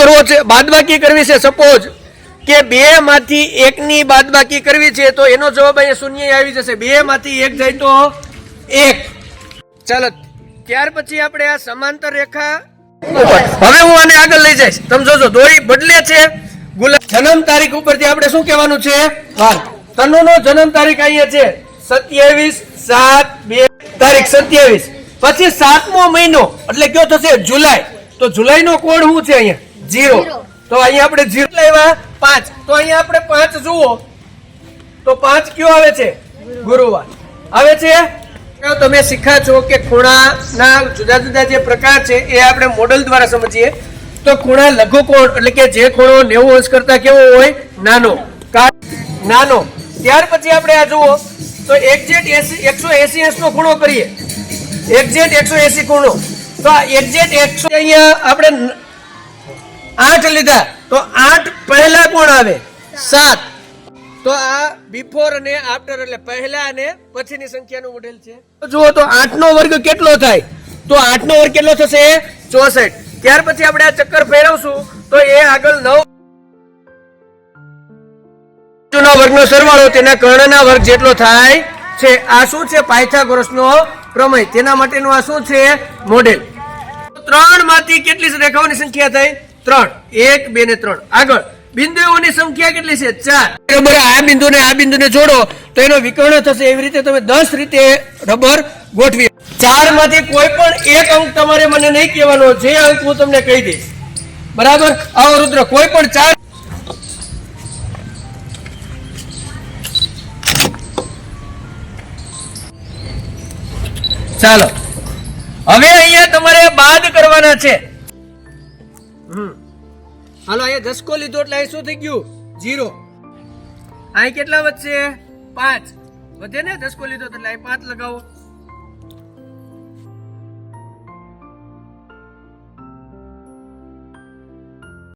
કરવો છે, બાદબાકી કરવી છે, સપોઝ કે 2 માંથી 1 ની બાદબાકી કરવી છે તો એનો જવાબ અહીંયા શૂન્ય આવી જશે. 2 માંથી 1 જાય તો 1. ચાલો ત્યાર પછી આપણે આ સમાંતર રેખા હવે હું આને આગળ લઈ જઈશ. તમે જોજો દોરી બદલે છે. જન્મ તારીખ ઉપરથી આપણે શું કહેવાનું છે? વાર. તનુનો જન્મ તારીખ અહીંયા છે 27/7/2 તારીખ 27. પછી 7મો મહિનો એટલે કયો થશે? જુલાઈ. તો જુલાઈ નો કોડ શું છે અહીંયા? 0. તો અહીંયા આપણે 0 લાવ્યા 5. તો અહીંયા આપણે 5 જુઓ તો 5 કયો આવે છે? ગુરુવાર આવે છે. તમે શીખ્યા છો કે ખૂણાના જુદા જુદા જે પ્રકાર છે એ આપણે મોડલ દ્વારા સમજીએ. તો ખૂણા લઘુકોણ એટલે કે જે ખૂણો 90 અંશ કરતા કેવો હોય? નાનો. નાનો. ત્યાર પછી આપણે આ જુઓ તો એક્ઝેક્ટ 180 અંશનો ખૂણો કરીએ. એક્ઝેક્ટ 180 ખૂણો. તો આ એક્ઝેક્ટ 100 અહીંયા આપણે 8 લીધા તો 8 પહેલા કોણ આવે? 7. તો આ બિફોર અને આફ્ટર એટલે પહેલા અને પછીની સંખ્યાનું મોડેલ છે. જુઓ તો 8 નો વર્ગ કેટલો થાય? તો 8 નો વર્ગ કેટલો થશે? 64. ત્યાર પછી આપણે આ ચક્કર ફેરવશું તો એ આગળ 9 ના વર્ગનો સરવાળો તેના કર્ણના વર્ગ જેટલો થાય છે. આ શું છે? પાયથાગોરસનો પ્રમેય. તેના માટેનું આ શું છે? મોડેલ. 3 માંથી કેટલી રેખાઓની સંખ્યા થઈ? 3. 1 2 ને 3. આગળ બિંદુઓની સંખ્યા કેટલી છે? 4. રબર આ બિંદુને જોડો તો એનો વિકર્ણ થશે. એવી રીતે તમે 10 રીતે રબર ગોઠવી. 4 માંથી કોઈ પણ એક અંક તમારે મને નહીં કહેવાનો, જે અંક હું તમને કહી દઈશ. બરાબર? આવો રુદ્ર કોઈ પણ 4. ચાલો હવે અહીંયા તમારે બાદ કરવાના છે. હાલો અહીંયા 10 લીધો એટલે અહીં શું થઈ ગયું? 0. અહીં કેટલા વધશે? 5 વધે ને. 10 લીધો એટલે અહીં 5 લગાવો.